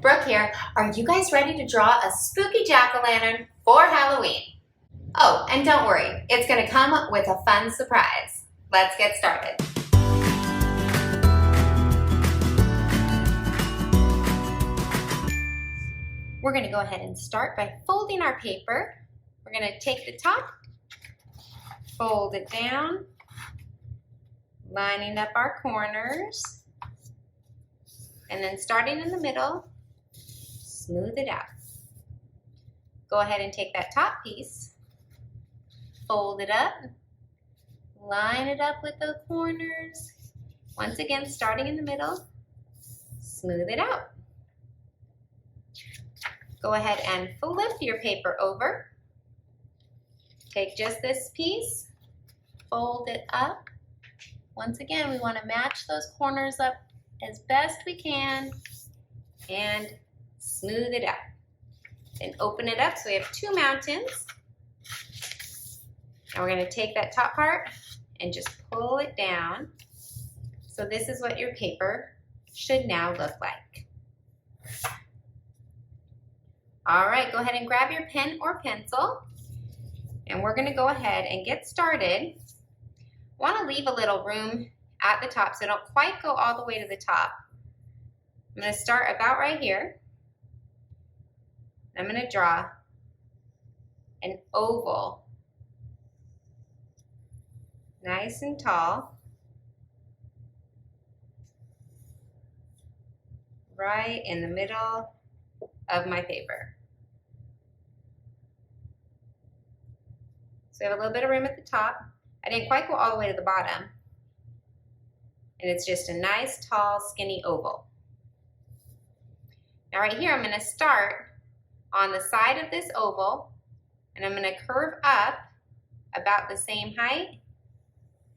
Brooke here. Are you guys ready to draw a spooky jack-o'-lantern for Halloween? Oh, and don't worry, it's gonna come with a fun surprise. Let's get started. We're gonna go ahead and start by folding our paper. We're gonna take the top, fold it down, lining up our corners, and then starting in the middle, smooth it out. Go ahead and take that top piece, fold it up, line it up with the corners. Once again, starting in the middle, smooth it out. Go ahead and flip your paper over. Take just this piece, fold it up. Once again, we want to match those corners up as best we can and smooth it out. Then open it up so we have two mountains. Now we're going to take that top part and just pull it down. So this is what your paper should now look like. All right, go ahead and grab your pen or pencil, and we're going to go ahead and get started. Want to leave a little room at the top so don't quite go all the way to the top. I'm going to start about right here. I'm going to draw an oval, nice and tall, right in the middle of my paper. So we have a little bit of room at the top. I didn't quite go all the way to the bottom. And it's just a nice, tall, skinny oval. Now right here, I'm going to start on the side of this oval, and I'm going to curve up about the same height,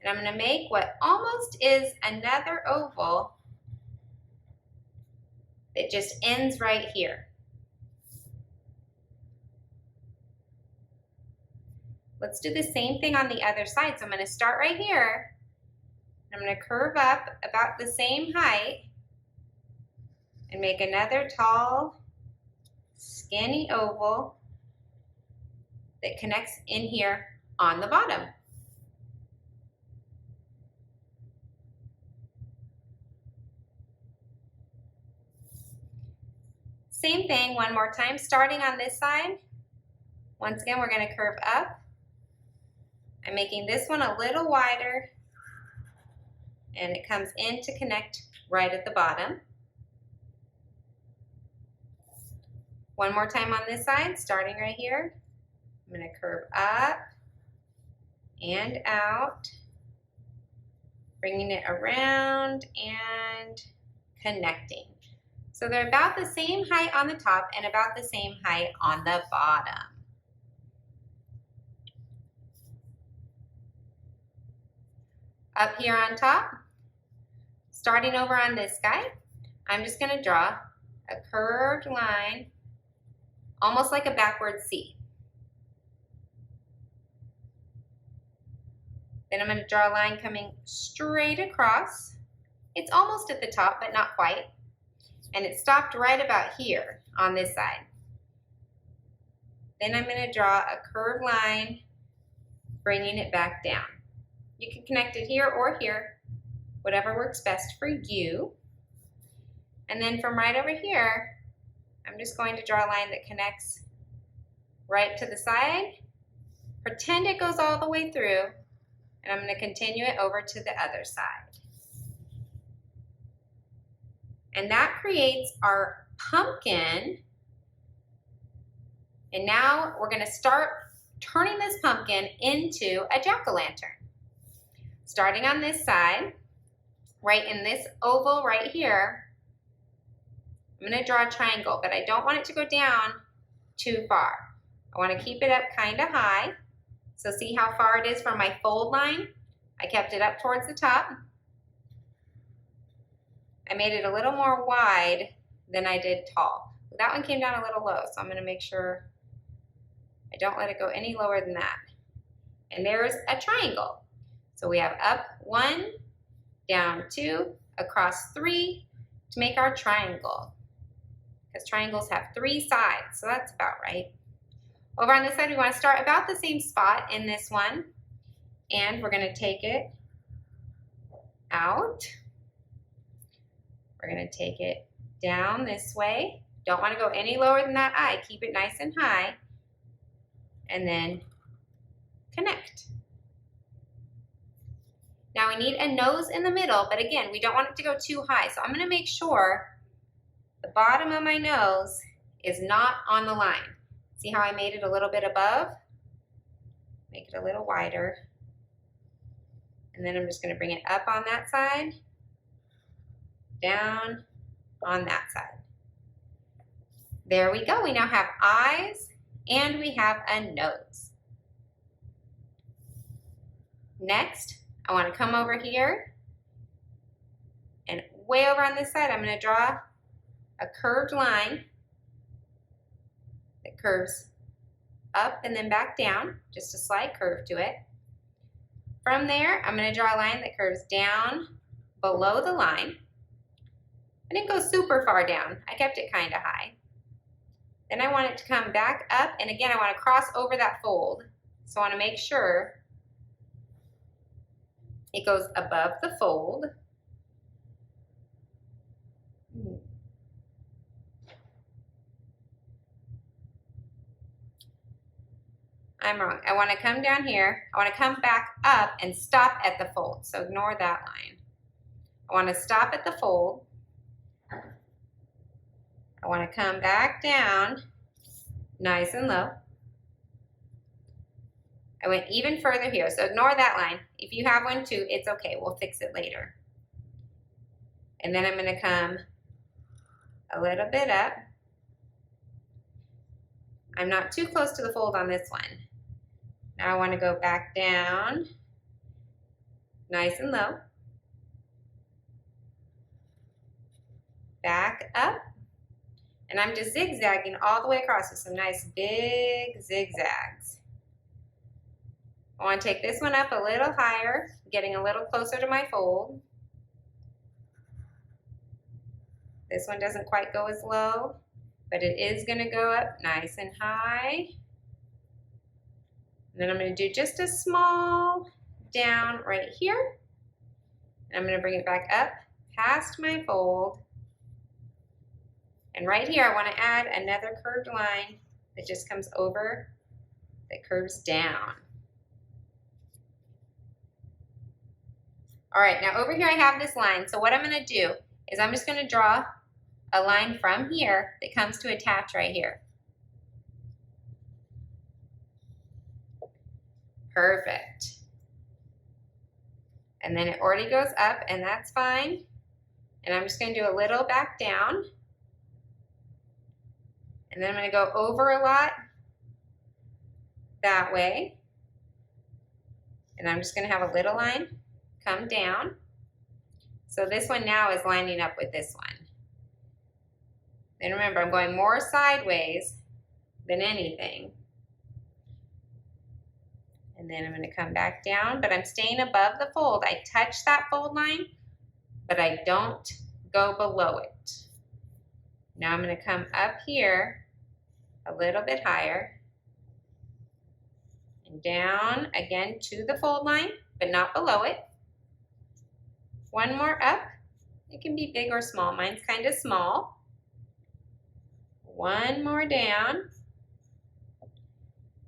and I'm going to make what almost is another oval that just ends right here. Let's do the same thing on the other side. So I'm going to start right here, and I'm going to curve up about the same height and make another tall, skinny oval that connects in here on the bottom. Same thing one more time, starting on this side. Once again, we're going to curve up. I'm making this one a little wider, and it comes in to connect right at the bottom. One more time on this side, starting right here. I'm going to curve up and out, bringing it around and connecting. So they're about the same height on the top and about the same height on the bottom. Up here on top, starting over on this guy, I'm just going to draw a curved line, almost like a backward C. Then I'm going to draw a line coming straight across. It's almost at the top, but not quite. And it stopped right about here on this side. Then I'm going to draw a curved line, bringing it back down. You can connect it here or here, whatever works best for you. And then from right over here, I'm just going to draw a line that connects right to the side. Pretend it goes all the way through, and I'm going to continue it over to the other side. And that creates our pumpkin. And now we're going to start turning this pumpkin into a jack-o'-lantern. Starting on this side, right in this oval right here, I'm going to draw a triangle, but I don't want it to go down too far. I want to keep it up kind of high. So see how far it is from my fold line? I kept it up towards the top. I made it a little more wide than I did tall. That one came down a little low, so I'm going to make sure I don't let it go any lower than that. And there's a triangle. So we have up 1, down 2, across 3 to make our triangle. because triangles have 3 sides, so that's about right. Over on this side, we want to start about the same spot in this one, and we're going to take it out. We're going to take it down this way. Don't want to go any lower than that eye. Keep it nice and high, and then connect. Now we need a nose in the middle, but again, we don't want it to go too high. So I'm going to make sure the bottom of my nose is not on the line. See how I made it a little bit above? Make it a little wider. And then I'm just going to bring it up on that side, down on that side. There we go. We now have eyes and we have a nose. Next, I want to come over here, and way over on this side, I'm going to draw a curved line that curves up and then back down, just a slight curve to it. From there, I'm going to draw a line that curves down below the line. I didn't go super far down. I kept it kind of high. Then I want it to come back up, and again, I want to cross over that fold. So I want to make sure it goes above the fold. I'm wrong. I want to come down here. I want to come back up and stop at the fold. So ignore that line. I want to stop at the fold. I want to come back down nice and low. I went even further here, so ignore that line. If you have one too, it's okay. We'll fix it later. And then I'm going to come a little bit up. I'm not too close to the fold on this one. Now I want to go back down, nice and low. Back up. And I'm just zigzagging all the way across with some nice big zigzags. I want to take this one up a little higher, getting a little closer to my fold. This one doesn't quite go as low, but it is going to go up nice and high. And then I'm going to do just a small down right here. And I'm going to bring it back up past my fold. And right here, I want to add another curved line that just comes over, that curves down. All right, now over here I have this line. So what I'm going to do is I'm just going to draw a line from here that comes to attach right here. Perfect. And then it already goes up, and that's fine. And I'm just going to do a little back down. And then I'm going to go over a lot that way. And I'm just going to have a little line come down. So this one now is lining up with this one. And remember, I'm going more sideways than anything. And then I'm going to come back down, but I'm staying above the fold. I touch that fold line, but I don't go below it. Now I'm going to come up here a little bit higher and down again to the fold line, but not below it. One more up. It can be big or small. Mine's kind of small. One more down.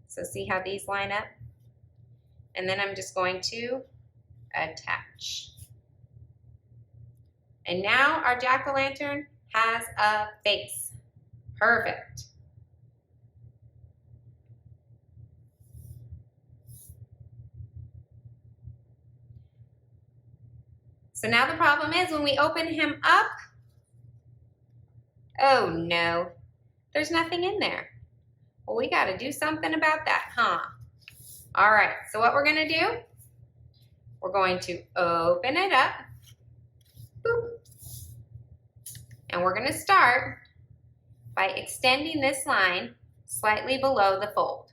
So see how these line up? And then I'm just going to attach. And now our jack-o'-lantern has a face. Perfect. So now the problem is when we open him up, oh no, there's nothing in there. Well, we got to do something about that, huh? All right, so what we're going to do, we're going to open it up. Boop. And we're going to start by extending this line slightly below the fold.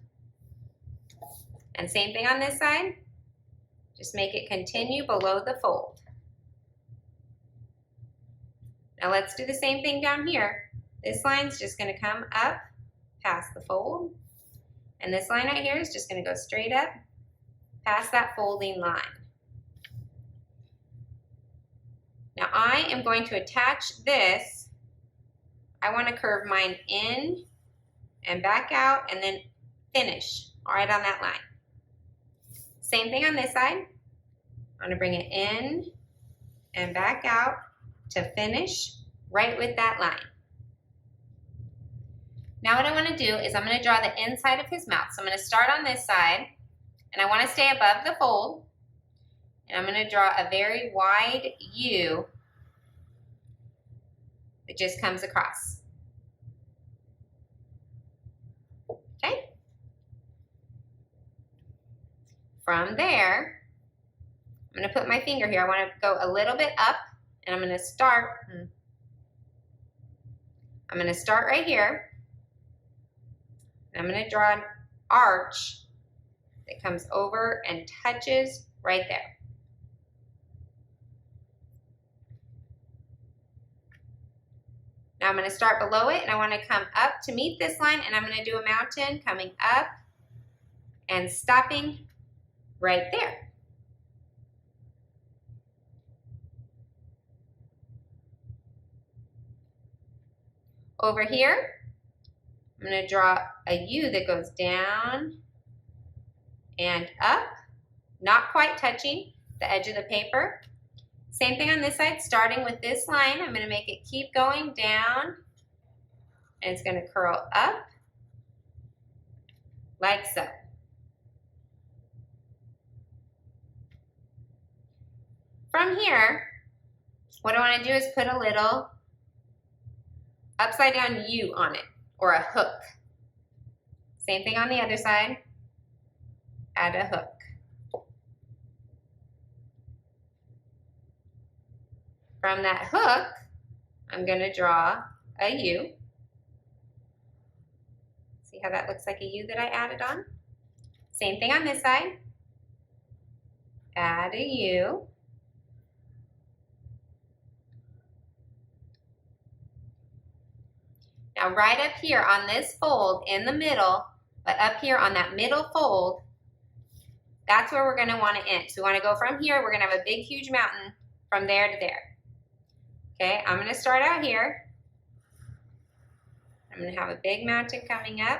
And same thing on this side. Just make it continue below the fold. Now let's do the same thing down here. This line's just going to come up past the fold, and this line right here is just going to go straight up past that folding line. Now I am going to attach this. I want to curve mine in and back out and then finish right on that line. Same thing on this side. I'm going to bring it in and back out to finish right with that line. Now what I want to do is I'm going to draw the inside of his mouth. So I'm going to start on this side, and I want to stay above the fold, and I'm going to draw a very wide U that just comes across. Okay? From there, I'm going to put my finger here. I want to go a little bit up, and I'm going to start. I'm going to start right here. I'm going to draw an arch that comes over and touches right there. Now I'm going to start below it, and I want to come up to meet this line, and I'm going to do a mountain coming up and stopping right there. Over here, I'm going to draw a U that goes down and up, not quite touching the edge of the paper. Same thing on this side, starting with this line, I'm going to make it keep going down, and it's going to curl up like so. From here, what I want to do is put a little upside down U on it, or a hook. Same thing on the other side, add a hook. From that hook, I'm going to draw a U. See how that looks like a U that I added on? Same thing on this side. Add a U. Now right up here on this fold in the middle, but up here on that middle fold, that's where we're going to want to end. So we want to go from here, we're going to have a big huge mountain from there to there. Okay, I'm going to start out here. I'm going to have a big mountain coming up,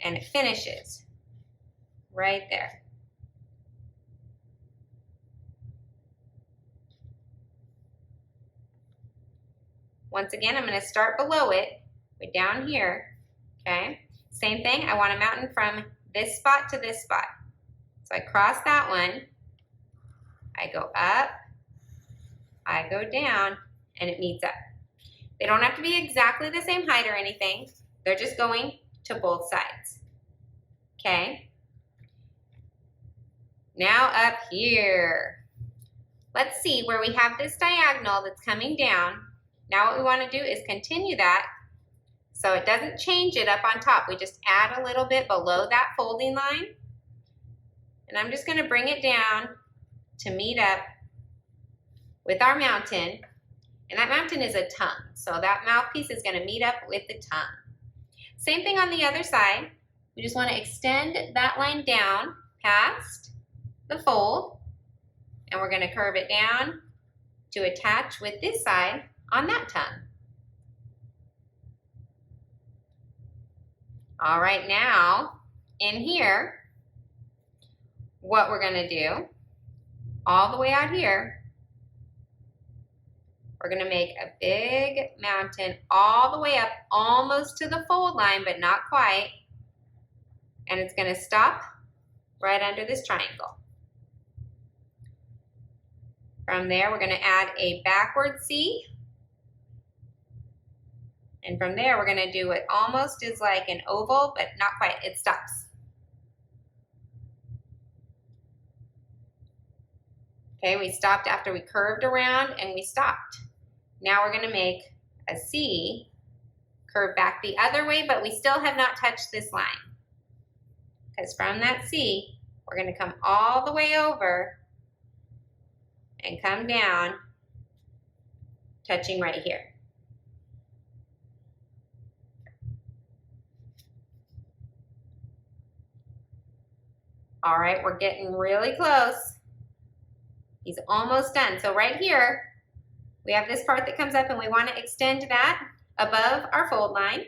and it finishes right there. Once again, I'm going to start below it, but down here, okay? Same thing, I want a mountain from this spot to this spot. So I cross that one, I go up, I go down, and it meets up. They don't have to be exactly the same height or anything. They're just going to both sides. Okay? Now up here. Let's see where we have this diagonal that's coming down. Now what we want to do is continue that so it doesn't change it up on top. We just add a little bit below that folding line. And I'm just going to bring it down to meet up with our mountain, and that mountain is a tongue, so that mouthpiece is going to meet up with the tongue. Same thing on the other side. We just want to extend that line down past the fold, and we're going to curve it down to attach with this side on that tongue. All right, now in here, what we're going to do, all the way out here, we're going to make a big mountain all the way up almost to the fold line, but not quite. And it's going to stop right under this triangle. From there, we're going to add a backward C. And from there, we're going to do what almost is like an oval, but not quite. It stops. Okay, we stopped after we curved around and we stopped. Now we're going to make a C, curve back the other way, but we still have not touched this line. Because from that C, we're going to come all the way over and come down, touching right here. All right, we're getting really close. He's almost done. So right here, we have this part that comes up and we want to extend that above our fold line.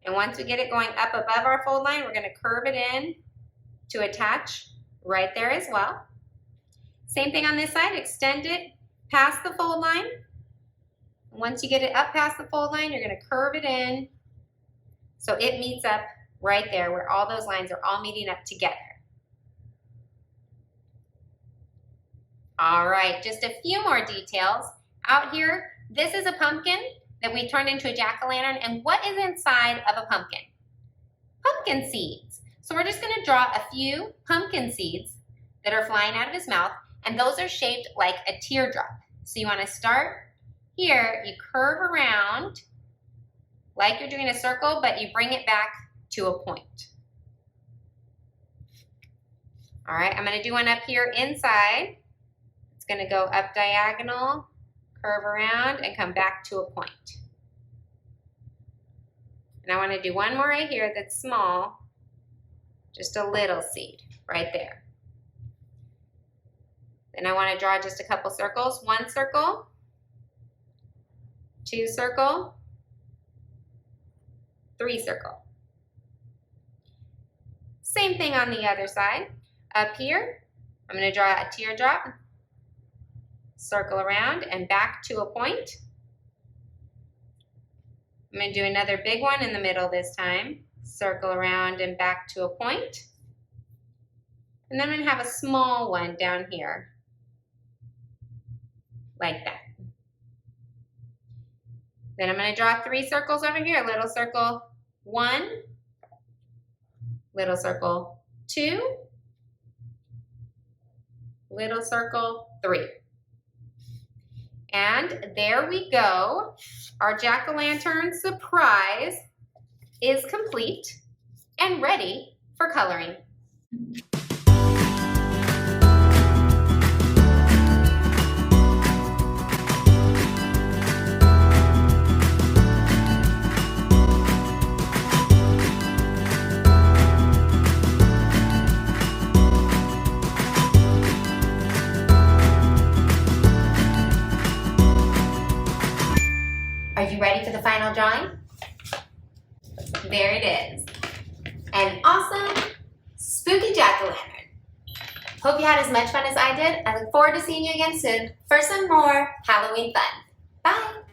And once we get it going up above our fold line, we're going to curve it in to attach right there as well. Same thing on this side, extend it past the fold line. Once you get it up past the fold line, you're going to curve it in so it meets up right there where all those lines are all meeting up together. All right, just a few more details. Out here, this is a pumpkin that we turned into a jack-o'-lantern, and what is inside of a pumpkin? Pumpkin seeds. So we're just gonna draw a few pumpkin seeds that are flying out of his mouth, and those are shaped like a teardrop. So you wanna start here, you curve around like you're doing a circle, but you bring it back to a point. All right, I'm gonna do one up here inside. It's gonna go up diagonal, curve around, and come back to a point. And I wanna do one more right here that's small, just a little seed right there. Then I wanna draw just a couple circles. One circle, two circle, three circle. Same thing on the other side. Up here, I'm gonna draw a teardrop, circle around and back to a point. I'm gonna do another big one in the middle this time, circle around and back to a point. And then I'm gonna have a small one down here, like that. Then I'm gonna draw three circles over here, little circle one, little circle two, little circle three. And there we go. Our jack-o'-lantern surprise is complete and ready for coloring. Are you ready for the final drawing? There it is. An awesome, spooky jack-o'-lantern. Hope you had as much fun as I did. I look forward to seeing you again soon for some more Halloween fun. Bye!